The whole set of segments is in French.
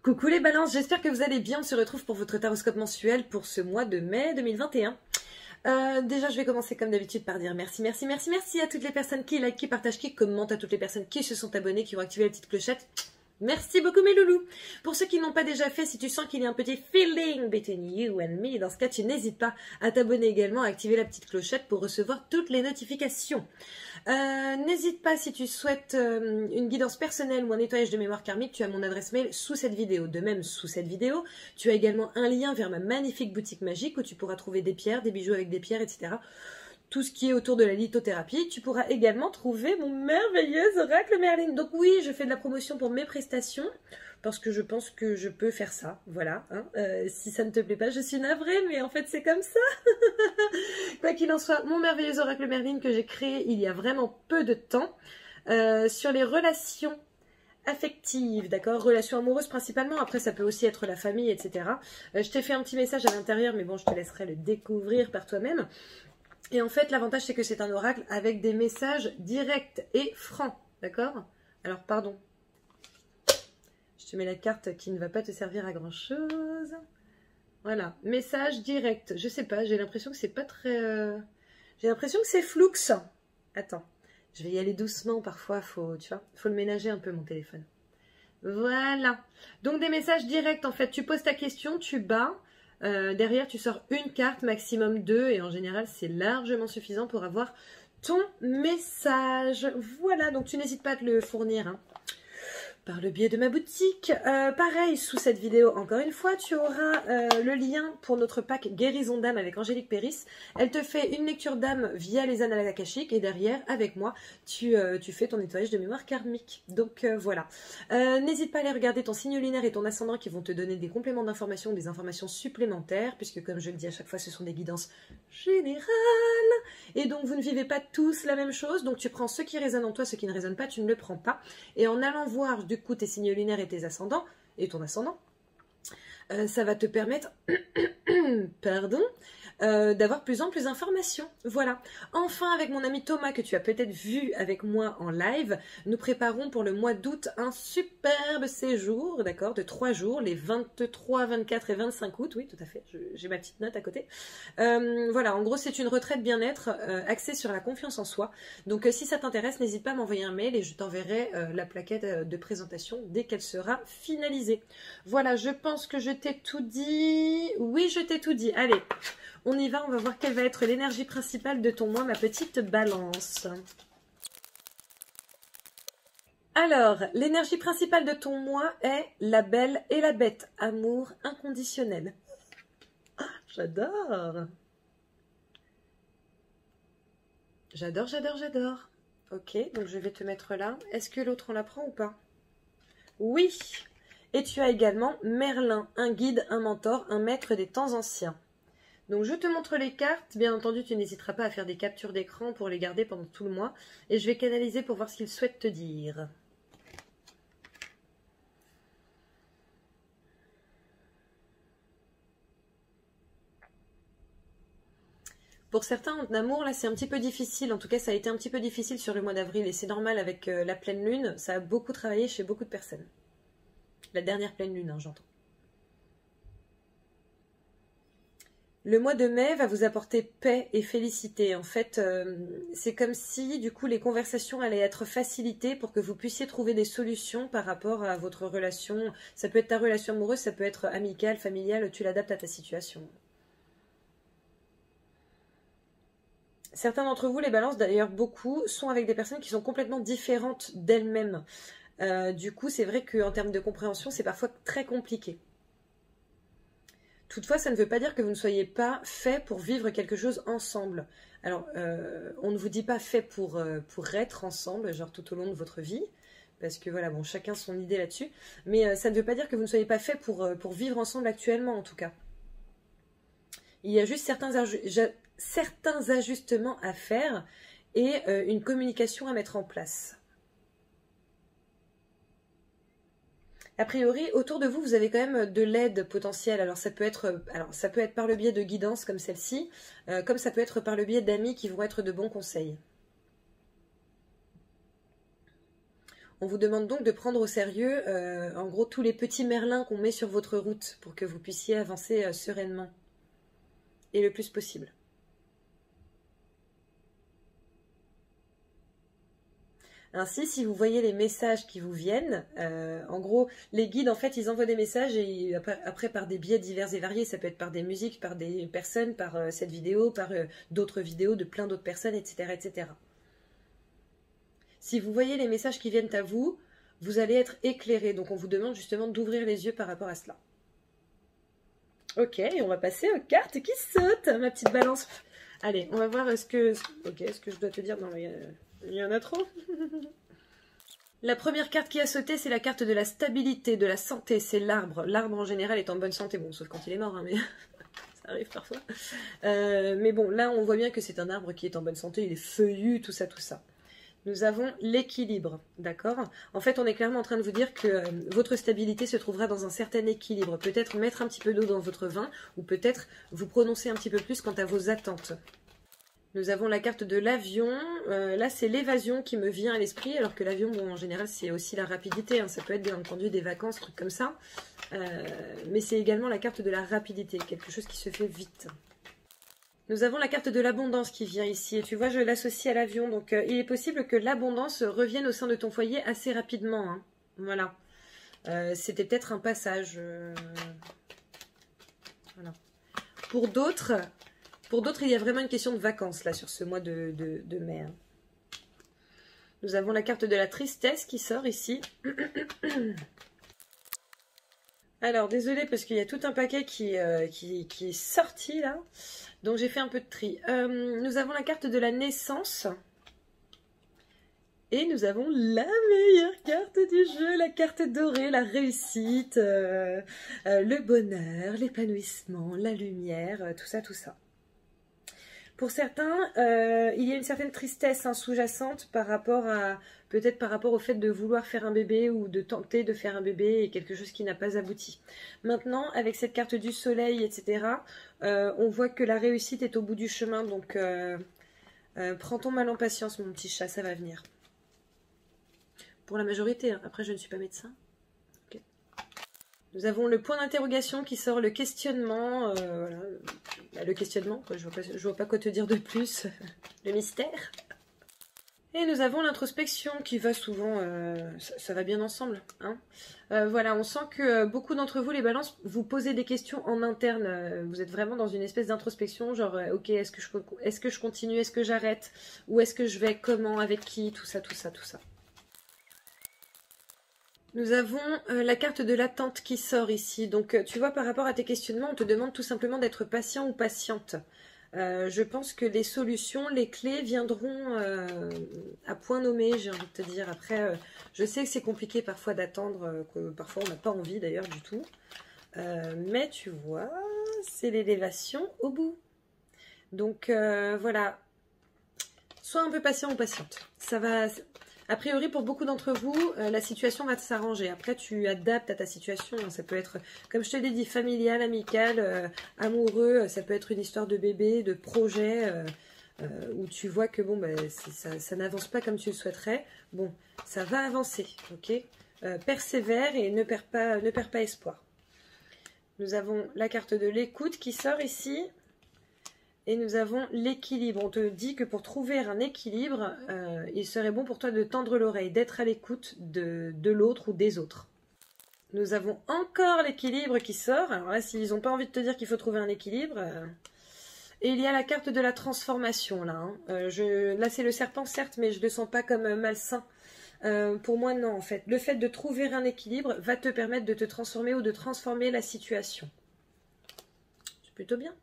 Coucou les balances, j'espère que vous allez bien. On se retrouve pour votre taroscope mensuel pour ce mois de mai 2021. Déjà, je vais commencer comme d'habitude par dire merci à toutes les personnes qui like, qui partagent, qui commentent, à toutes les personnes qui se sont abonnées, qui ont activé la petite clochette. Merci beaucoup mes loulous. Pour ceux qui n'ont pas déjà fait, si tu sens qu'il y a un petit feeling between you and me, dans ce cas, tu n'hésites pas à t'abonner également, à activer la petite clochette pour recevoir toutes les notifications. N'hésite pas si tu souhaites une guidance personnelle ou un nettoyage de mémoire karmique, tu as mon adresse mail sous cette vidéo. De même, sous cette vidéo, tu as également un lien vers ma magnifique boutique magique où tu pourras trouver des pierres, des bijoux avec des pierres, etc. Tout ce qui est autour de la lithothérapie. Tu pourras également trouver mon merveilleux oracle Merlin. Donc oui, je fais de la promotion pour mes prestations parce que je pense que je peux faire ça. Voilà. Hein. Si ça ne te plaît pas, je suis navrée, mais en fait c'est comme ça. Quoi qu'il en soit, mon merveilleux oracle Merlin que j'ai créé il y a vraiment peu de temps sur les relations affectives, d'accord, relations amoureuses principalement, après ça peut aussi être la famille, etc. Je t'ai fait un petit message à l'intérieur, mais bon, je te laisserai le découvrir par toi-même. Et en fait, l'avantage, c'est que c'est un oracle avec des messages directs et francs, d'accord? Alors, pardon. Je te mets la carte qui ne va pas te servir à grand-chose. Voilà, message direct. Je sais pas, j'ai l'impression que c'est pas très... J'ai l'impression que c'est floux. Attends, je vais y aller doucement, parfois, tu vois, faut le ménager un peu, mon téléphone. Voilà. Donc, des messages directs, en fait. Tu poses ta question, tu bats... derrière, tu sors une carte, maximum 2, et en général, c'est largement suffisant pour avoir ton message. Voilà, donc tu n'hésites pas à te le fournir hein, par le biais de ma boutique. Pareil, sous cette vidéo, encore une fois, tu auras le lien pour notre pack Guérison d'âme avec Angélique Péris. Elle te fait une lecture d'âme via les annales akashiques et derrière, avec moi, tu fais ton nettoyage de mémoire karmique. Donc voilà. N'hésite pas à aller regarder ton signe lunaire et ton ascendant qui vont te donner des compléments d'information, des informations supplémentaires, puisque comme je le dis à chaque fois, ce sont des guidances générales. Et donc, vous ne vivez pas tous la même chose. Donc, tu prends ce qui résonne en toi, ce qui ne résonne pas, tu ne le prends pas. Et en allant voir du coup tes signes lunaires et tes ascendants, et ton ascendant, ça va te permettre pardon, d'avoir plus en plus d'informations. Voilà. Enfin, avec mon ami Thomas, que tu as peut-être vu avec moi en live, nous préparons pour le mois d'août un superbe séjour, d'accord, de 3 jours, les 23, 24 et 25 août. Oui, tout à fait, j'ai ma petite note à côté. Voilà, en gros, c'est une retraite bien-être axée sur la confiance en soi. Donc, si ça t'intéresse, n'hésite pas à m'envoyer un mail et je t'enverrai la plaquette de présentation dès qu'elle sera finalisée. Voilà, je pense que je t'ai tout dit. Oui, je t'ai tout dit. Allez, on y va, on va voir quelle va être l'énergie principale de ton mois, ma petite balance. Alors, l'énergie principale de ton mois est la belle et la bête. Amour inconditionnel. Ah, j'adore. J'adore, j'adore, j'adore. Ok, donc je vais te mettre là. Est-ce que l'autre on la prend ou pas? Oui. Et tu as également Merlin, un guide, un mentor, un maître des temps anciens. Donc je te montre les cartes, bien entendu tu n'hésiteras pas à faire des captures d'écran pour les garder pendant tout le mois. Et je vais canaliser pour voir ce qu'ils souhaitent te dire. Pour certains en amour, là c'est un petit peu difficile, en tout cas ça a été un petit peu difficile sur le mois d'avril et c'est normal avec la pleine lune, ça a beaucoup travaillé chez beaucoup de personnes. La dernière pleine lune, hein, j'entends. Le mois de mai va vous apporter paix et félicité. En fait, c'est comme si, du coup, les conversations allaient être facilitées pour que vous puissiez trouver des solutions par rapport à votre relation. Ça peut être ta relation amoureuse, ça peut être amicale, familiale, tu l'adaptes à ta situation. Certains d'entre vous, les balances, d'ailleurs beaucoup, sont avec des personnes qui sont complètement différentes d'elles-mêmes. Du coup, c'est vrai qu'en termes de compréhension, c'est parfois très compliqué. Toutefois, ça ne veut pas dire que vous ne soyez pas fait pour vivre quelque chose ensemble. Alors, on ne vous dit pas fait pour être ensemble, genre tout au long de votre vie, parce que voilà, bon, chacun son idée là-dessus, mais ça ne veut pas dire que vous ne soyez pas fait pour vivre ensemble actuellement, en tout cas. Il y a juste certains ajustements à faire et une communication à mettre en place. A priori, autour de vous, vous avez quand même de l'aide potentielle. Alors ça peut être par le biais de guidance comme celle-ci, comme ça peut être par le biais d'amis qui vont être de bons conseils. On vous demande donc de prendre au sérieux, en gros, tous les petits merlins qu'on met sur votre route pour que vous puissiez avancer sereinement et le plus possible. Ainsi, si vous voyez les messages qui vous viennent, en gros, les guides, en fait, ils envoient des messages et après par des biais divers et variés. Ça peut être par des musiques, par des personnes, par cette vidéo, par d'autres vidéos de plein d'autres personnes, etc., etc. Si vous voyez les messages qui viennent à vous, vous allez être éclairé. Donc, on vous demande justement d'ouvrir les yeux par rapport à cela. Ok, et on va passer aux cartes qui sautent, ma petite balance. Allez, on va voir est-ce que... Ok, est-ce que je dois te dire... Non, il y en a trop. La première carte qui a sauté, c'est la carte de la stabilité, de la santé. C'est l'arbre. L'arbre, en général, est en bonne santé. Bon, sauf quand il est mort, hein, mais ça arrive parfois. Mais bon, là, on voit bien que c'est un arbre qui est en bonne santé. Il est feuillu, tout ça, tout ça. Nous avons l'équilibre, d'accord? En fait, on est clairement en train de vous dire que votre stabilité se trouvera dans un certain équilibre. Peut-être mettre un petit peu d'eau dans votre vin, ou peut-être vous prononcer un petit peu plus quant à vos attentes. Nous avons la carte de l'avion. Là, c'est l'évasion qui me vient à l'esprit, alors que l'avion, bon, en général, c'est aussi la rapidité. Hein. Ça peut être, bien entendu, des vacances, trucs comme ça. Mais c'est également la carte de la rapidité, quelque chose qui se fait vite. Nous avons la carte de l'abondance qui vient ici. Et tu vois, je l'associe à l'avion. Donc, il est possible que l'abondance revienne au sein de ton foyer assez rapidement. Hein. Voilà. C'était peut-être un passage. Voilà. Pour d'autres, il y a vraiment une question de vacances, là, sur ce mois de mai. Hein. Nous avons la carte de la tristesse qui sort ici. Alors, désolée, parce qu'il y a tout un paquet qui est sorti, là. Donc, j'ai fait un peu de tri. Nous avons la carte de la naissance. Et nous avons la meilleure carte du jeu, la carte dorée, la réussite, le bonheur, l'épanouissement, la lumière, tout ça, tout ça. Pour certains, il y a une certaine tristesse sous-jacente par rapport à, peut-être par rapport au fait de vouloir faire un bébé ou de tenter de faire un bébé et quelque chose qui n'a pas abouti. Maintenant, avec cette carte du soleil, etc., on voit que la réussite est au bout du chemin. Donc, prends ton mal en patience, mon petit chat, ça va venir. Pour la majorité, hein. Après, je ne suis pas médecin. Okay. Nous avons le point d'interrogation qui sort, le questionnement. Voilà. Le questionnement, quoi. Je vois pas quoi te dire de plus. Le mystère. Et nous avons l'introspection qui va souvent, ça va bien ensemble. Hein. Voilà, on sent que beaucoup d'entre vous, les balances, vous posez des questions en interne. Vous êtes vraiment dans une espèce d'introspection, genre, ok, est-ce que je continue, est-ce que j'arrête, où est-ce que je vais, comment, avec qui, tout ça, tout ça, tout ça. Nous avons la carte de l'attente qui sort ici. Donc, tu vois, par rapport à tes questionnements, on te demande tout simplement d'être patient ou patiente. Je pense que les solutions, les clés viendront à point nommé, j'ai envie de te dire. Après, je sais que c'est compliqué parfois d'attendre, que parfois on n'a pas envie d'ailleurs du tout. Mais tu vois, c'est l'élévation au bout. Donc, voilà. Sois un peu patient ou patiente. Ça va... A priori, pour beaucoup d'entre vous, la situation va s'arranger. Après, tu adaptes à ta situation. Ça peut être, comme je te l'ai dit, familial, amical, amoureux. Ça peut être une histoire de bébé, de projet, où tu vois que bon, ben, ça n'avance pas comme tu le souhaiterais. Bon, ça va avancer, ok? Persévère et ne perds pas espoir. Nous avons la carte de l'écoute qui sort ici. Et nous avons l'équilibre. On te dit que pour trouver un équilibre, il serait bon pour toi de tendre l'oreille, d'être à l'écoute de l'autre ou des autres. Nous avons encore l'équilibre qui sort. Alors là, s'ils n'ont pas envie de te dire qu'il faut trouver un équilibre... Et il y a la carte de la transformation, là. Hein. Là, c'est le serpent, certes, mais je ne le sens pas comme malsain. Pour moi, non, en fait. Le fait de trouver un équilibre va te permettre de te transformer ou de transformer la situation. C'est plutôt bien.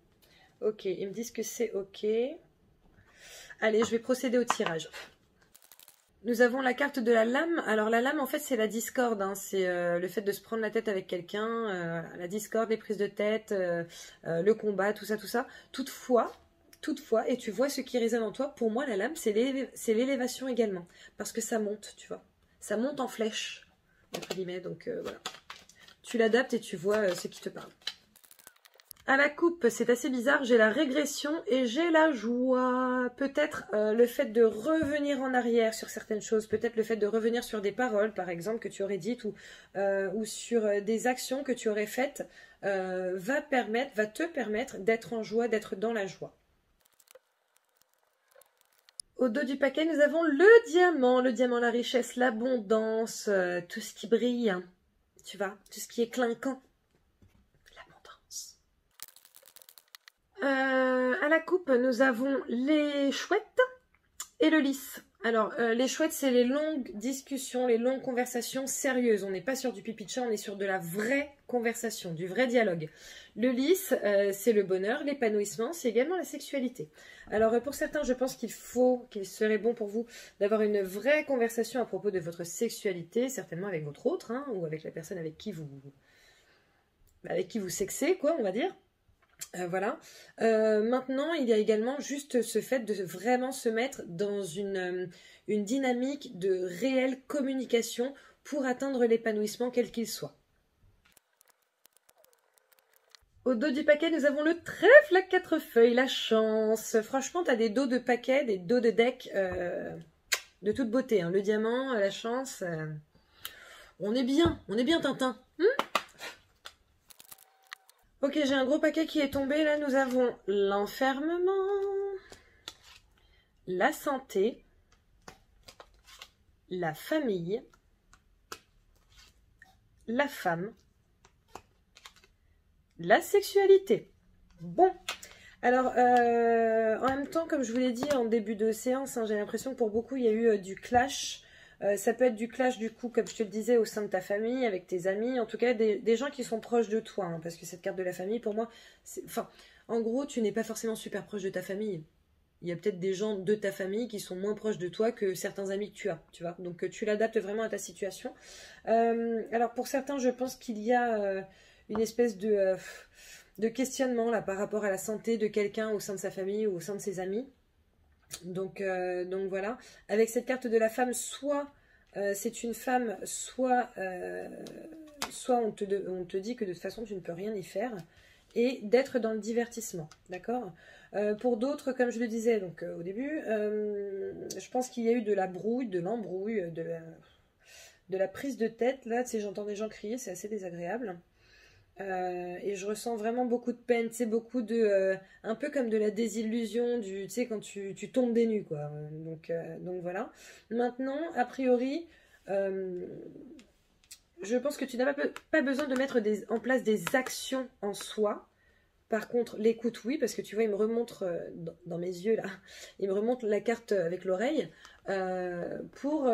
Ok, ils me disent que c'est ok. Allez, je vais procéder au tirage. Nous avons la carte de la lame. Alors la lame, en fait, c'est la discorde. Hein. C'est le fait de se prendre la tête avec quelqu'un. La discorde, les prises de tête, le combat, tout ça, tout ça. Toutefois, et tu vois ce qui résonne en toi, pour moi, la lame, c'est l'élévation également. Parce que ça monte, tu vois. Ça monte en flèche, entre guillemets. Donc voilà. Tu l'adaptes et tu vois ce qui te parle. À la coupe, c'est assez bizarre, j'ai la régression et j'ai la joie. Peut-être le fait de revenir en arrière sur certaines choses, peut-être le fait de revenir sur des paroles, par exemple, que tu aurais dites ou sur des actions que tu aurais faites, va te permettre d'être en joie, d'être dans la joie. Au dos du paquet, nous avons le diamant, la richesse, l'abondance, tout ce qui brille, hein, tu vois, tout ce qui est clinquant. À la coupe, nous avons les chouettes et le lys. Alors, les chouettes, c'est les longues discussions, les longues conversations sérieuses. On n'est pas sur du pipi de chat, on est sur de la vraie conversation, du vrai dialogue. Le lys, c'est le bonheur, l'épanouissement, c'est également la sexualité. Alors, pour certains, je pense qu'il serait bon pour vous d'avoir une vraie conversation à propos de votre sexualité, certainement avec votre autre, hein, ou avec la personne avec qui vous sexez, quoi, on va dire. Voilà. Maintenant, il y a également juste ce fait de vraiment se mettre dans une dynamique de réelle communication pour atteindre l'épanouissement quel qu'il soit. Au dos du paquet, nous avons le trèfle à 4 feuilles, la chance. Franchement, tu as des dos de paquet, des dos de deck de toute beauté. Hein. Le diamant, la chance. On est bien Tintin. Ok, j'ai un gros paquet qui est tombé. Là, nous avons l'enfermement, la santé, la famille, la femme, la sexualité. Bon, alors, en même temps, comme je vous l'ai dit en début de séance, hein, j'ai l'impression que pour beaucoup, il y a eu du clash. Ça peut être du clash du coup, comme je te le disais, au sein de ta famille, avec tes amis, en tout cas des gens qui sont proches de toi, hein, parce que cette carte de la famille, pour moi, enfin, en gros, tu n'es pas forcément super proche de ta famille. Il y a peut-être des gens de ta famille qui sont moins proches de toi que certains amis que tu as, tu vois. Donc tu l'adaptes vraiment à ta situation. Alors pour certains, je pense qu'il y a une espèce de questionnement là par rapport à la santé de quelqu'un au sein de sa famille ou au sein de ses amis. Donc voilà, avec cette carte de la femme, soit c'est une femme, soit on te dit que de toute façon tu ne peux rien y faire, et d'être dans le divertissement, d'accord. Pour d'autres, comme je le disais donc au début, je pense qu'il y a eu de la brouille, de l'embrouille, de la prise de tête, là, tu sais, j'entends des gens crier, c'est assez désagréable. Et je ressens vraiment beaucoup de peine, tu sais, beaucoup de... un peu comme de la désillusion, tu sais, quand tu tombes des nues, quoi. Donc voilà. Maintenant, a priori, je pense que tu n'as pas besoin de mettre en place des actions en soi. Par contre, l'écoute, oui, parce que tu vois, il me remonte dans mes yeux, là, il me remonte la carte avec l'oreille pour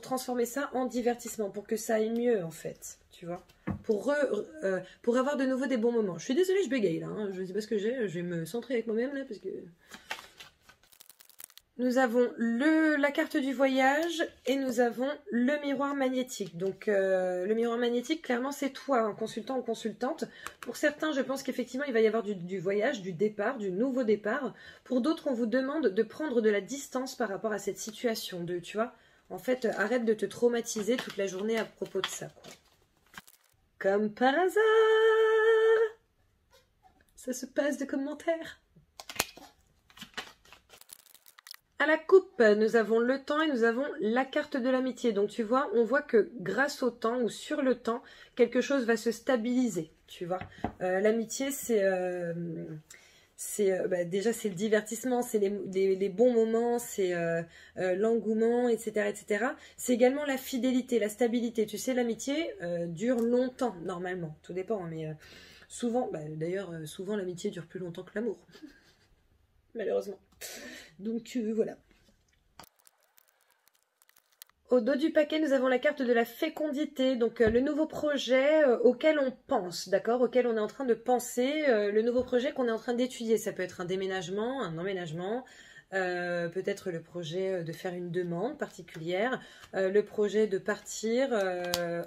transformer ça en divertissement, pour que ça aille mieux, en fait, tu vois, pour avoir de nouveau des bons moments. Je suis désolée, je bégaye, là, hein, je ne sais pas ce que j'ai, je vais me centrer avec moi-même, là, parce que... Nous avons la carte du voyage et nous avons le miroir magnétique. Donc le miroir magnétique, clairement, c'est toi, un consultant ou consultante. Pour certains, je pense qu'effectivement, il va y avoir du voyage, du départ, du nouveau départ. Pour d'autres, on vous demande de prendre de la distance par rapport à cette situation. Tu vois, en fait, arrête de te traumatiser toute la journée à propos de ça, quoi. Comme par hasard, ça se passe de commentaires. À la coupe, nous avons le temps et nous avons la carte de l'amitié. Donc tu vois, on voit que grâce au temps ou sur le temps, quelque chose va se stabiliser. Tu vois, l'amitié, déjà c'est le divertissement, c'est les bons moments, c'est l'engouement, etc., etc. C'est également la fidélité, la stabilité. Tu sais, l'amitié dure longtemps normalement. Tout dépend, mais souvent, d'ailleurs, souvent l'amitié dure plus longtemps que l'amour, malheureusement. Donc voilà. Au dos du paquet, nous avons la carte de la fécondité, donc le nouveau projet auquel on pense, d'accord, auquel on est en train de penser, le nouveau projet qu'on est en train d'étudier. Ça peut être un déménagement, un emménagement, peut-être le projet de faire une demande particulière, le projet de partir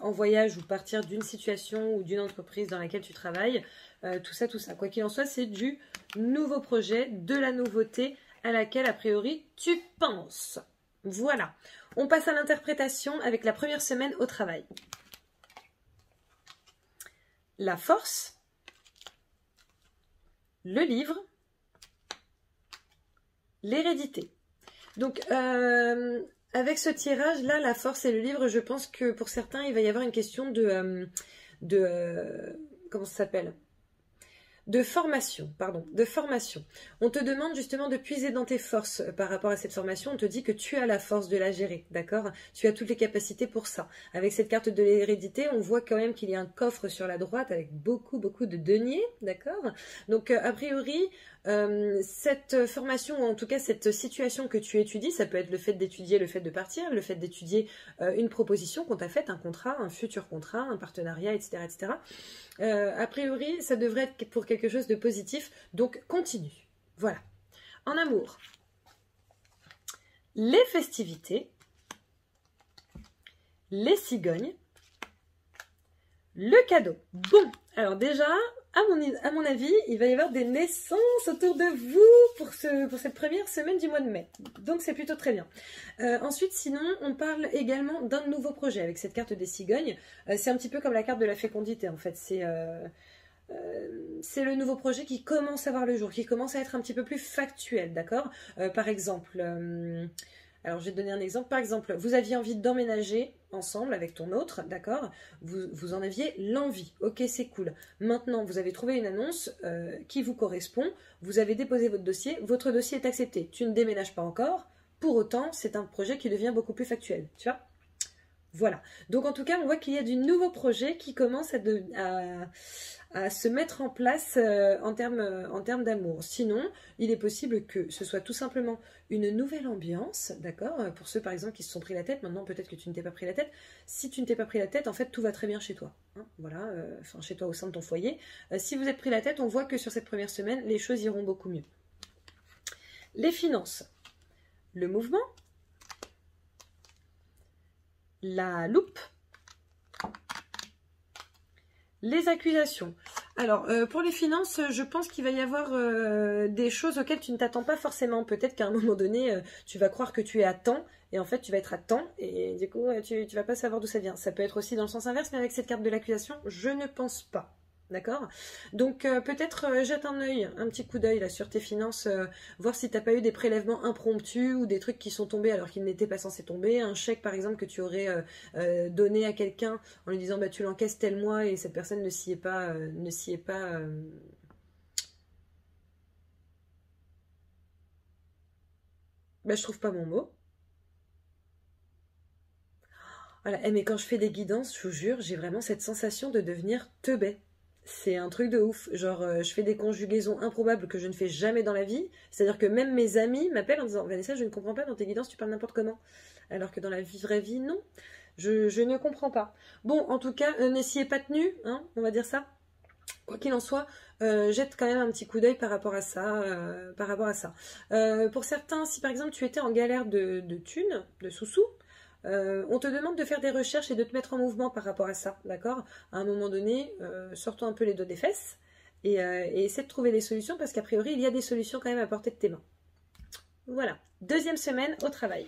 en voyage ou partir d'une situation ou d'une entreprise dans laquelle tu travailles, tout ça. Quoi qu'il en soit, c'est du nouveau projet, de la nouveauté à laquelle, a priori, tu penses. Voilà. On passe à l'interprétation avec la première semaine au travail. La force, le livre, l'hérédité. Donc, avec ce tirage-là, la force et le livre, je pense que pour certains, il va y avoir une question comment ça s'appelle? De formation, pardon, de formation. On te demande justement de puiser dans tes forces par rapport à cette formation. On te dit que tu as la force de la gérer, d'accord? Tu as toutes les capacités pour ça. Avec cette carte de l'hérédité, on voit quand même qu'il y a un coffre sur la droite avec beaucoup de deniers, d'accord? Donc, a priori, cette formation, ou en tout cas cette situation que tu étudies, ça peut être le fait d'étudier, le fait de partir, le fait d'étudier une proposition qu'on t'a faite, un contrat, un futur contrat, un partenariat, etc. etc. A priori, ça devrait être pour quelque chose de positif, donc continue. Voilà. En amour, les festivités, les cigognes, le cadeau. Bon, alors déjà, à mon avis, il va y avoir des naissances autour de vous pour cette première semaine du mois de mai. Donc c'est plutôt très bien. Ensuite, sinon, on parle également d'un nouveau projet avec cette carte des cigognes. C'est un petit peu comme la carte de la fécondité, en fait. C'est le nouveau projet qui commence à voir le jour, qui commence à être un petit peu plus factuel, d'accord? Par exemple, alors je vais te donner un exemple. Par exemple, vous aviez envie d'emménager ensemble avec ton autre, d'accord? Vous en aviez l'envie, ok, c'est cool. Maintenant, vous avez trouvé une annonce qui vous correspond, vous avez déposé votre dossier est accepté. Tu ne déménages pas encore, pour autant, c'est un projet qui devient beaucoup plus factuel, tu vois? Voilà. Donc en tout cas, on voit qu'il y a du nouveau projet qui commence à se mettre en place en termes d'amour. Sinon, il est possible que ce soit tout simplement une nouvelle ambiance, d'accord? Pour ceux par exemple qui se sont pris la tête, maintenant peut-être que tu ne t'es pas pris la tête. Si tu ne t'es pas pris la tête, en fait tout va très bien chez toi. Hein, voilà, enfin chez toi au sein de ton foyer. Si vous êtes pris la tête, on voit que sur cette première semaine, les choses iront beaucoup mieux. Les finances, le mouvement, la loupe, les accusations. Alors, pour les finances, je pense qu'il va y avoir des choses auxquelles tu ne t'attends pas forcément. Peut-être qu'à un moment donné, tu vas croire que tu es à temps, et en fait, tu vas être à temps, et du coup, tu vas pas savoir d'où ça vient. Ça peut être aussi dans le sens inverse, mais avec cette carte de l'accusation, je ne pense pas. D'accord? Donc peut-être jette un œil, un petit coup d'œil là sur tes finances, voir si t'as pas eu des prélèvements impromptus ou des trucs qui sont tombés alors qu'ils n'étaient pas censés tomber, un chèque par exemple que tu aurais donné à quelqu'un en lui disant bah tu l'encaisses tel mois et cette personne ne s'y est pas, bah je trouve pas mon mot. Voilà, mais quand je fais des guidances, je vous jure, j'ai vraiment cette sensation de devenir teubé. C'est un truc de ouf. Genre, je fais des conjugaisons improbables que je ne fais jamais dans la vie. C'est-à-dire que même mes amis m'appellent en disant Vanessa, je ne comprends pas, dans tes guidances, tu parles n'importe comment. Alors que dans la vraie vie, non. Je ne comprends pas. Bon, en tout cas, ne s'y est pas tenu, hein, on va dire ça. Quoi qu'il en soit, jette quand même un petit coup d'œil par rapport à ça. Pour certains, si par exemple tu étais en galère de thunes, de sous-sous, on te demande de faire des recherches et de te mettre en mouvement par rapport à ça, d'accord? À un moment donné, sortons un peu les doigts des fesses et essaie de trouver des solutions parce qu'a priori, il y a des solutions quand même à portée de tes mains. Voilà, deuxième semaine au travail.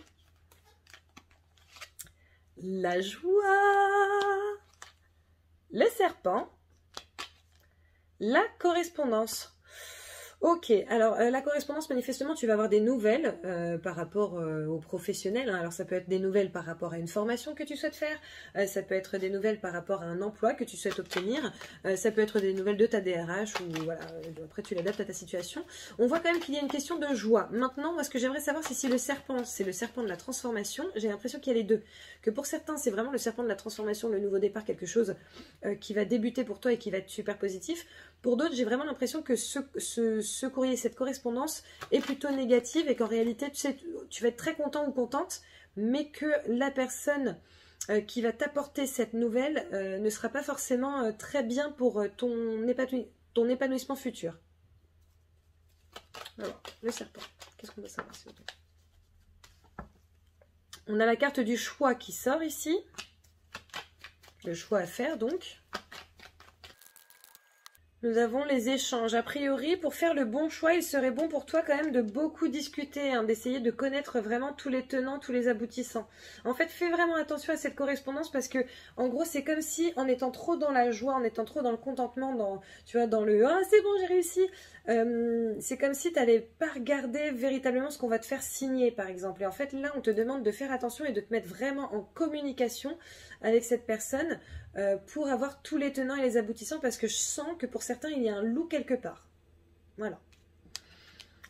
La joie, le serpent, la correspondance. Ok, alors la correspondance, manifestement, tu vas avoir des nouvelles par rapport aux professionnels. Hein. Alors ça peut être des nouvelles par rapport à une formation que tu souhaites faire, ça peut être des nouvelles par rapport à un emploi que tu souhaites obtenir, ça peut être des nouvelles de ta DRH ou voilà, après tu l'adaptes à ta situation. On voit quand même qu'il y a une question de joie. Maintenant, moi ce que j'aimerais savoir, c'est si le serpent, c'est le serpent de la transformation. J'ai l'impression qu'il y a les deux. Que pour certains, c'est vraiment le serpent de la transformation, le nouveau départ, quelque chose qui va débuter pour toi et qui va être super positif. Pour d'autres, j'ai vraiment l'impression que ce courrier, cette correspondance est plutôt négative et qu'en réalité, tu vas être très content ou contente, mais que la personne qui va t'apporter cette nouvelle ne sera pas forcément très bien pour ton épanouissement futur. Alors, le serpent, qu'est-ce qu'on doit savoir s'il vous plaît? On a la carte du choix qui sort ici. Le choix à faire donc. Nous avons les échanges. A priori, pour faire le bon choix, il serait bon pour toi quand même de beaucoup discuter, hein, d'essayer de connaître vraiment tous les tenants, tous les aboutissants. En fait, fais vraiment attention à cette correspondance parce que, en gros, c'est comme si, en étant trop dans la joie, en étant trop dans le contentement, dans, tu vois, dans le « Ah, c'est bon, j'ai réussi », c'est comme si tu n'allais pas regarder véritablement ce qu'on va te faire signer, par exemple. Et en fait, là, on te demande de faire attention et de te mettre vraiment en communication avec cette personne pour avoir tous les tenants et les aboutissants parce que je sens que pour certains, il y a un loup quelque part. Voilà.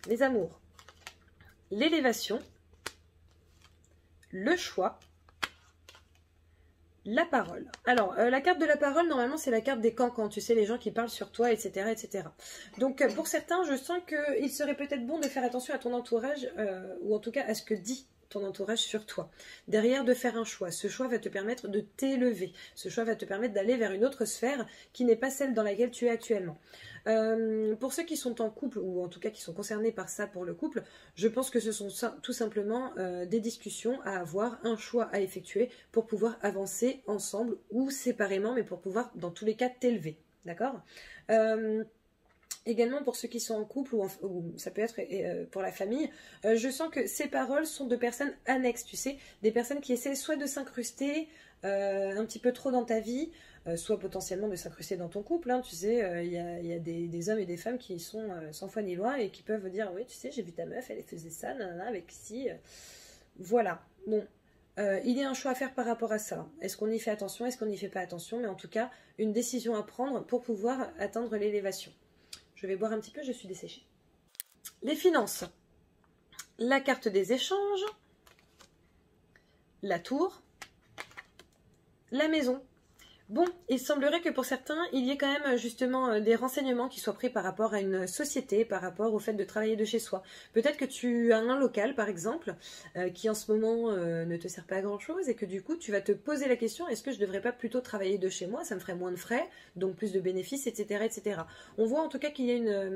Les amours. L'élévation. Le choix. La parole. Alors, la carte de la parole, normalement, c'est la carte des cancans. Tu sais, les gens qui parlent sur toi, etc. etc. Donc, pour certains, je sens qu'il serait peut-être bon de faire attention à ton entourage, ou en tout cas à ce que dit ton entourage sur toi. Derrière, de faire un choix. Ce choix va te permettre de t'élever. Ce choix va te permettre d'aller vers une autre sphère qui n'est pas celle dans laquelle tu es actuellement. Pour ceux qui sont en couple, ou en tout cas qui sont concernés par ça pour le couple, je pense que ce sont tout simplement des discussions à avoir, un choix à effectuer pour pouvoir avancer ensemble ou séparément, mais pour pouvoir dans tous les cas t'élever. D'accord ? Également pour ceux qui sont en couple ou ça peut être pour la famille, je sens que ces paroles sont de personnes annexes, tu sais, des personnes qui essaient soit de s'incruster un petit peu trop dans ta vie, soit potentiellement de s'incruster dans ton couple, hein, tu sais, il y a des hommes et des femmes qui sont sans foi ni loi et qui peuvent dire, oui, tu sais, j'ai vu ta meuf, elle faisait ça, nanana, avec ci, voilà, bon. Il y a un choix à faire par rapport à ça. Est-ce qu'on y fait attention, est-ce qu'on n'y fait pas attention, mais en tout cas, une décision à prendre pour pouvoir atteindre l'élévation. Je vais boire un petit peu, je suis desséchée. Les finances. La carte des échanges. La tour. La maison. Bon, il semblerait que pour certains, il y ait quand même justement des renseignements qui soient pris par rapport à une société, par rapport au fait de travailler de chez soi. Peut-être que tu as un local, par exemple, qui en ce moment ne te sert pas à grand-chose et que du coup, tu vas te poser la question, est-ce que je ne devrais pas plutôt travailler de chez moi? Ça me ferait moins de frais, donc plus de bénéfices, etc. etc. On voit en tout cas qu'il y a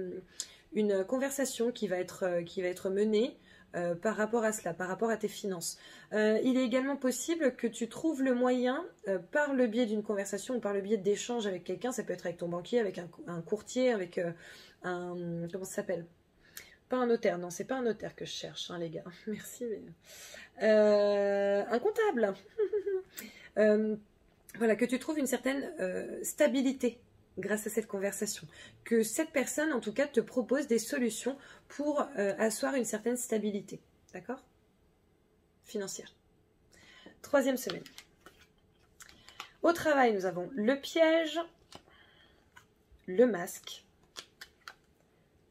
une conversation qui va être menée par rapport à cela, par rapport à tes finances. Il est également possible que tu trouves le moyen, par le biais d'une conversation ou par le biais d'échanges avec quelqu'un, ça peut être avec ton banquier, avec un courtier, avec un... Comment ça s'appelle? Pas un notaire, non, c'est pas un notaire que je cherche, hein, les gars. Merci, mais... un comptable. Voilà, que tu trouves une certaine stabilité grâce à cette conversation. Que cette personne, en tout cas, te propose des solutions pour asseoir une certaine stabilité. D'accord? Financière. Troisième semaine. Au travail, nous avons le piège, le masque,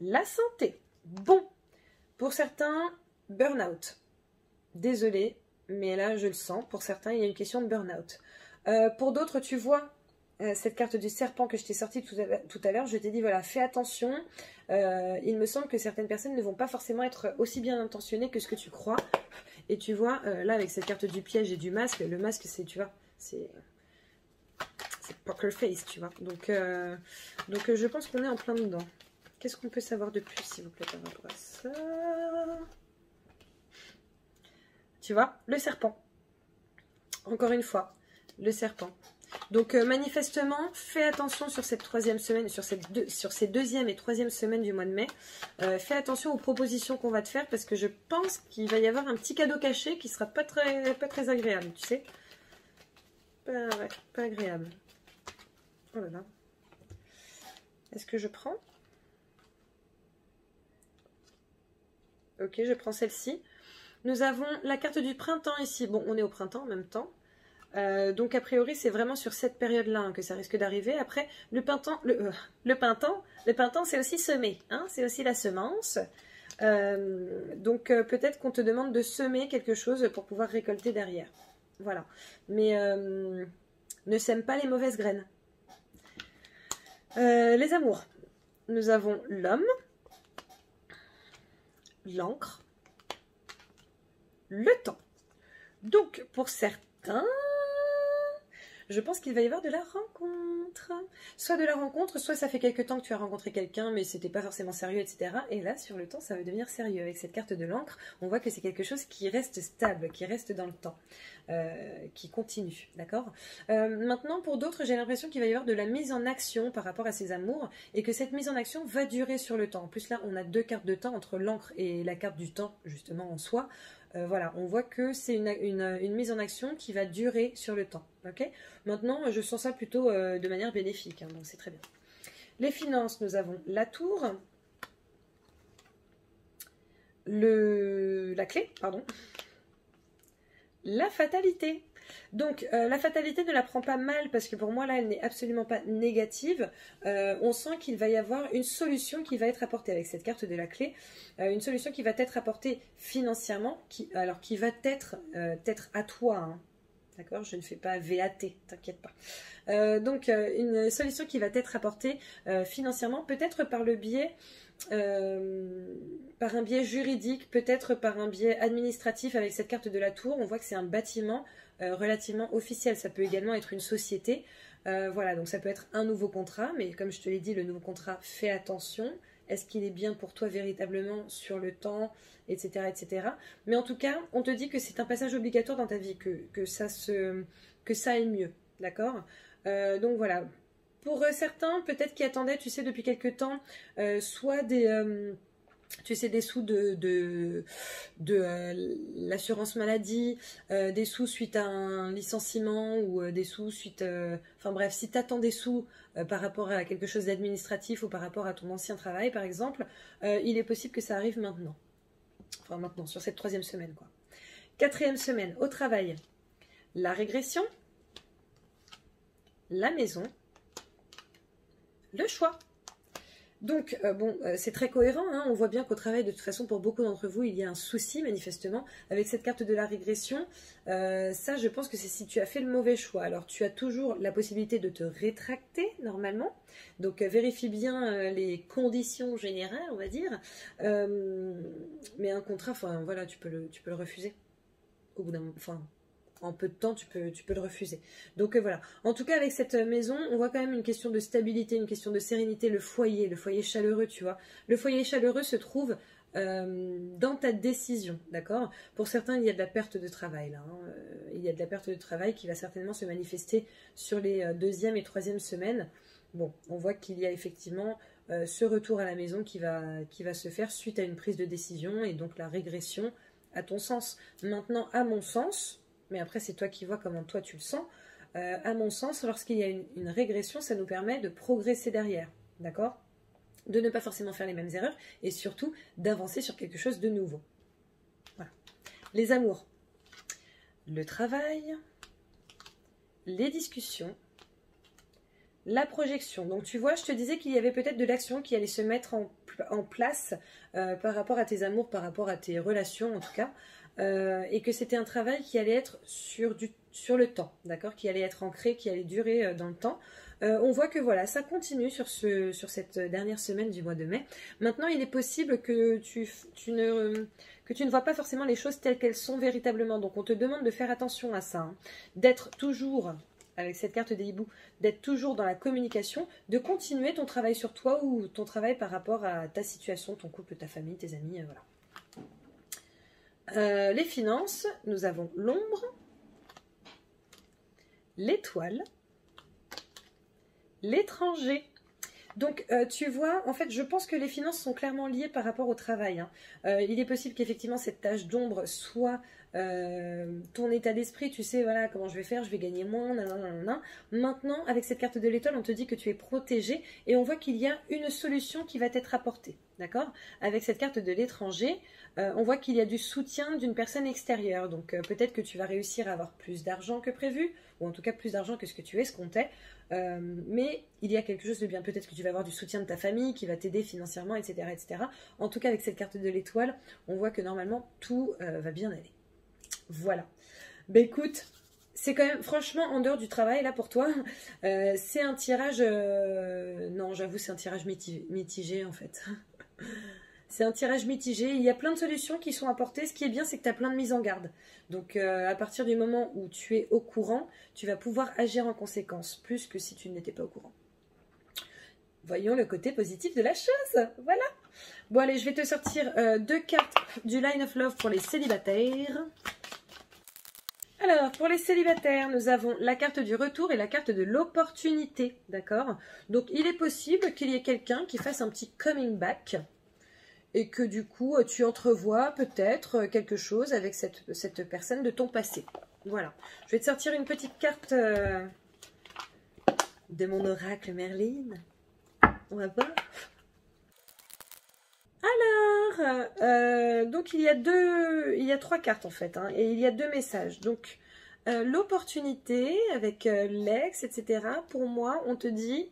la santé. Bon, pour certains, burn-out. Désolée, mais là, je le sens. Pour certains, il y a une question de burn-out. Pour d'autres, tu vois cette carte du serpent que je t'ai sortie tout à l'heure, je t'ai dit, voilà, fais attention. Il me semble que certaines personnes ne vont pas forcément être aussi bien intentionnées que ce que tu crois. Et tu vois, là, avec cette carte du piège et du masque, le masque, c'est, tu vois, c'est poker face, tu vois. Donc je pense qu'on est en plein dedans. Qu'est-ce qu'on peut savoir de plus, s'il vous plaît, par rapport à ça? Tu vois, le serpent. Encore une fois, le serpent. Donc manifestement, fais attention sur cette troisième semaine, sur ces deuxième et troisième semaines du mois de mai. Fais attention aux propositions qu'on va te faire parce que je pense qu'il va y avoir un petit cadeau caché qui sera pas très agréable, tu sais. Pas agréable. Oh là là. Est-ce que je prends? Ok, je prends celle-ci. Nous avons la carte du printemps ici. Bon, on est au printemps en même temps. Donc a priori c'est vraiment sur cette période-là hein, que ça risque d'arriver. Après le printemps c'est aussi semer, hein, c'est aussi la semence. Donc peut-être qu'on te demande de semer quelque chose pour pouvoir récolter derrière. Voilà. Mais ne sème pas les mauvaises graines. Les amours. Nous avons l'homme, l'encre, le temps. Donc pour certains, Je pense qu'il va y avoir de la rencontre. Soit de la rencontre, soit ça fait quelque temps que tu as rencontré quelqu'un, mais c'était pas forcément sérieux, etc. Et là, sur le temps, ça va devenir sérieux. Avec cette carte de l'encre, on voit que c'est quelque chose qui reste stable, qui reste dans le temps, qui continue, d'accord. Maintenant, pour d'autres, j'ai l'impression qu'il va y avoir de la mise en action par rapport à ces amours, et que cette mise en action va durer sur le temps. En plus, là, on a deux cartes de temps entre l'encre et la carte du temps, justement, en soi. Voilà, on voit que c'est une mise en action qui va durer sur le temps. Okay, maintenant, je sens ça plutôt de manière bénéfique, hein, donc c'est très bien. Les finances, nous avons la tour, la clé, pardon, la fatalité. Donc, la fatalité ne la prend pas mal parce que pour moi, là, elle n'est absolument pas négative. On sent qu'il va y avoir une solution qui va être apportée avec cette carte de la clé. Une solution qui va être apportée financièrement, qui va être à toi, hein. D'accord, je ne fais pas VAT, t'inquiète pas. Donc, une solution qui va être apportée financièrement, peut-être par le biais, par un biais juridique, peut-être par un biais administratif avec cette carte de la tour. On voit que c'est un bâtiment relativement officiel. Ça peut également être une société. Voilà, donc ça peut être un nouveau contrat, mais comme je te l'ai dit, le nouveau contrat, fais attention. Est-ce qu'il est bien pour toi véritablement sur le temps, etc., etc. Mais en tout cas, on te dit que c'est un passage obligatoire dans ta vie, que ça aille mieux, d'accord. Donc voilà. Pour certains, peut-être qui attendaient, tu sais, depuis quelques temps, soit tu sais, des sous de l'assurance maladie, des sous suite à un licenciement ou des sous suite... Enfin bref, si tu attends des sous par rapport à quelque chose d'administratif ou par rapport à ton ancien travail, par exemple, il est possible que ça arrive maintenant. Enfin maintenant, sur cette 3e semaine, quoi. 4e semaine, au travail, la régression, la maison, le choix. Donc, c'est très cohérent, hein. On voit bien qu'au travail, de toute façon, pour beaucoup d'entre vous, il y a un souci, manifestement, avec cette carte de la régression. Ça, je pense que c'est si tu as fait le mauvais choix. Alors, tu as toujours la possibilité de te rétracter, normalement. Donc, vérifie bien les conditions générales, on va dire. Mais un contrat, enfin, voilà, tu peux le refuser. Au bout d'un moment, enfin... En peu de temps, tu peux le refuser. Donc voilà. En tout cas, avec cette maison, on voit quand même une question de stabilité, une question de sérénité, le foyer chaleureux, tu vois. Le foyer chaleureux se trouve dans ta décision, d'accord. Pour certains, il y a de la perte de travail, là. Hein. Il y a de la perte de travail qui va certainement se manifester sur les 2e et 3e semaines. Bon, on voit qu'il y a effectivement ce retour à la maison qui va se faire suite à une prise de décision et donc la régression à ton sens. Maintenant, à mon sens... Mais après, c'est toi qui vois comment toi tu le sens. À mon sens, lorsqu'il y a une régression, ça nous permet de progresser derrière, d'accord? De ne pas forcément faire les mêmes erreurs et surtout d'avancer sur quelque chose de nouveau. Voilà. Les amours, le travail, les discussions, la projection. Donc tu vois, je te disais qu'il y avait peut-être de l'action qui allait se mettre en place par rapport à tes amours, par rapport à tes relations en tout cas. Et que c'était un travail qui allait être sur le temps, d'accord, qui allait être ancré, qui allait durer dans le temps. On voit que voilà, ça continue sur cette dernière semaine du mois de mai. Maintenant, il est possible que tu ne vois pas forcément les choses telles qu'elles sont véritablement. Donc, on te demande de faire attention à ça, hein. D'être toujours, avec cette carte des hiboux, d'être toujours dans la communication, de continuer ton travail sur toi ou ton travail par rapport à ta situation, ton couple, ta famille, tes amis, voilà. Les finances, nous avons l'ombre, l'étoile, l'étranger. Donc, tu vois, en fait, je pense que les finances sont clairement liées par rapport au travail, hein. Il est possible qu'effectivement, cette tâche d'ombre soit ton état d'esprit, tu sais, voilà, comment je vais faire, je vais gagner moins, nanana. Maintenant, avec cette carte de l'étoile, on te dit que tu es protégé et on voit qu'il y a une solution qui va t'être apportée, d'accord? Avec cette carte de l'étranger, on voit qu'il y a du soutien d'une personne extérieure, donc peut-être que tu vas réussir à avoir plus d'argent que prévu, ou en tout cas plus d'argent que ce que tu escomptais, mais il y a quelque chose de bien, peut-être que tu vas avoir du soutien de ta famille qui va t'aider financièrement, etc., etc. En tout cas, avec cette carte de l'étoile, on voit que normalement, tout va bien aller. Voilà. Ben écoute, c'est quand même, franchement, en dehors du travail, là, pour toi, c'est un tirage... non, j'avoue, c'est un tirage mitigé, en fait. C'est un tirage mitigé. Il y a plein de solutions qui sont apportées. Ce qui est bien, c'est que tu as plein de mises en garde. Donc, à partir du moment où tu es au courant, tu vas pouvoir agir en conséquence, plus que si tu n'étais pas au courant. Voyons le côté positif de la chose. Voilà. Bon, allez, je vais te sortir 2 cartes du Line of Love pour les célibataires. Alors, pour les célibataires, nous avons la carte du retour et la carte de l'opportunité, d'accord? Donc, il est possible qu'il y ait quelqu'un qui fasse un petit coming back et que du coup, tu entrevois peut-être quelque chose avec cette personne de ton passé. Voilà. Je vais te sortir une petite carte de mon oracle Merlin. On va voir. Alors, donc il y a 3 cartes en fait, hein, et il y a 2 messages. Donc, l'opportunité avec l'ex, etc. Pour moi, on te dit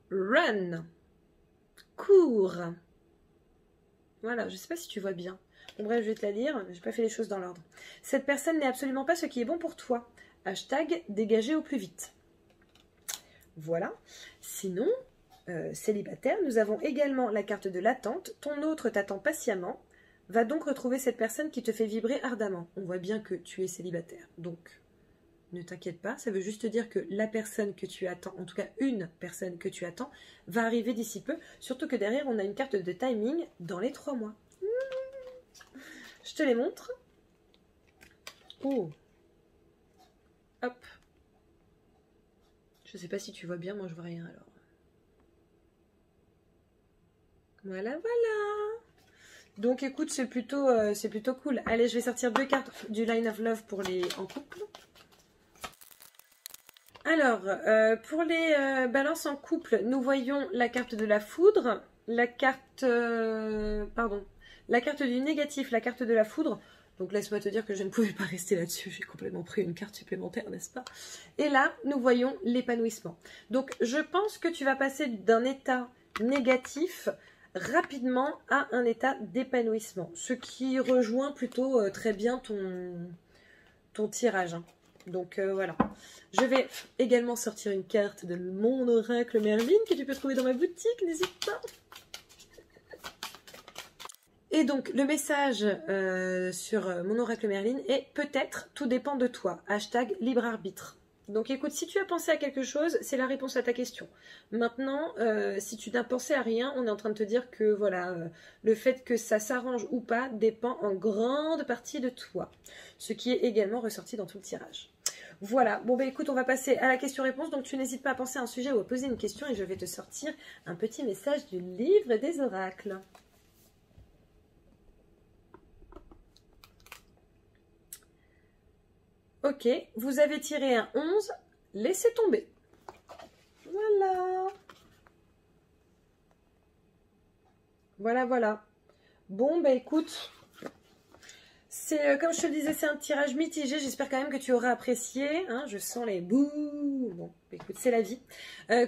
run, cours. Voilà, je ne sais pas si tu vois bien. Bon, bref, je vais te la lire, je n'ai pas fait les choses dans l'ordre. Cette personne n'est absolument pas ce qui est bon pour toi. Hashtag dégager au plus vite. Voilà. Sinon, célibataire, nous avons également la carte de l'attente. Ton autre t'attend patiemment. Va donc retrouver cette personne qui te fait vibrer ardemment. On voit bien que tu es célibataire. Donc, ne t'inquiète pas. Ça veut juste dire que la personne que tu attends, en tout cas une personne que tu attends, va arriver d'ici peu. Surtout que derrière, on a une carte de timing dans les 3 mois. Je te les montre. Oh. Hop. Je sais pas si tu vois bien, moi je vois rien alors. Voilà, voilà. Donc écoute, c'est plutôt cool. Allez, je vais sortir 2 cartes du Line of Love pour les en couple. Alors, pour les balances en couple, nous voyons la carte de la foudre, la carte du négatif, la carte de la foudre. Donc laisse-moi te dire que je ne pouvais pas rester là-dessus, j'ai complètement pris une carte supplémentaire, n'est-ce pas? Et là, nous voyons l'épanouissement. Donc je pense que tu vas passer d'un état négatif rapidement à un état d'épanouissement, ce qui rejoint plutôt très bien ton tirage. Hein. Donc voilà. Je vais également sortir une carte de mon oracle Merlin que tu peux trouver dans ma boutique, n'hésite pas. Et donc, le message sur mon oracle Merlin est peut-être, tout dépend de toi. Hashtag libre arbitre. Donc écoute, si tu as pensé à quelque chose, c'est la réponse à ta question. Maintenant, si tu n'as pensé à rien, on est en train de te dire que voilà, le fait que ça s'arrange ou pas dépend en grande partie de toi. Ce qui est également ressorti dans tout le tirage. Voilà, bon bah écoute, on va passer à la question-réponse. Donc tu n'hésites pas à penser à un sujet ou à poser une question et je vais te sortir un petit message du livre des oracles. Ok, vous avez tiré un 11, laissez tomber. Voilà. Voilà, voilà. Bon, bah écoute, c'est comme je te le disais, c'est un tirage mitigé. J'espère quand même que tu auras apprécié. Hein, je sens les bouh. Bon, écoute, c'est la vie.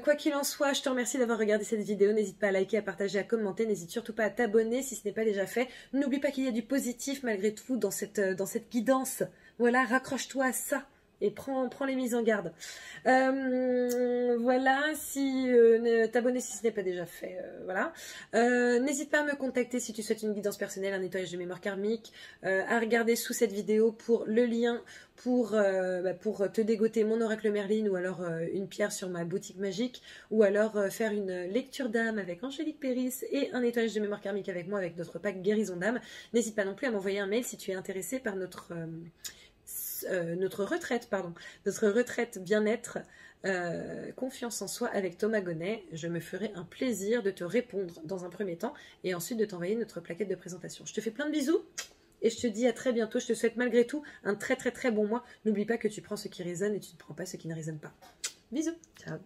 Quoi qu'il en soit, je te remercie d'avoir regardé cette vidéo. N'hésite pas à liker, à partager, à commenter. N'hésite surtout pas à t'abonner si ce n'est pas déjà fait. N'oublie pas qu'il y a du positif malgré tout dans cette guidance. Voilà, raccroche-toi à ça. Et prends les mises en garde. Voilà, si t'abonner si ce n'est pas déjà fait. Voilà. N'hésite pas à me contacter si tu souhaites une guidance personnelle, un nettoyage de mémoire karmique, à regarder sous cette vidéo pour le lien pour te dégoter mon oracle Merlin ou alors une pierre sur ma boutique magique ou alors faire une lecture d'âme avec Angélique Péris et un nettoyage de mémoire karmique avec moi avec notre pack guérison d'âme. N'hésite pas non plus à m'envoyer un mail si tu es intéressé par notre retraite bien-être, confiance en soi avec Thomas Gonnet. Je me ferai un plaisir de te répondre dans un premier temps et ensuite de t'envoyer notre plaquette de présentation. Je te fais plein de bisous et je te dis à très bientôt. Je te souhaite malgré tout un très très très bon mois. N'oublie pas que tu prends ce qui résonne et tu ne prends pas ce qui ne résonne pas. Bisous, ciao.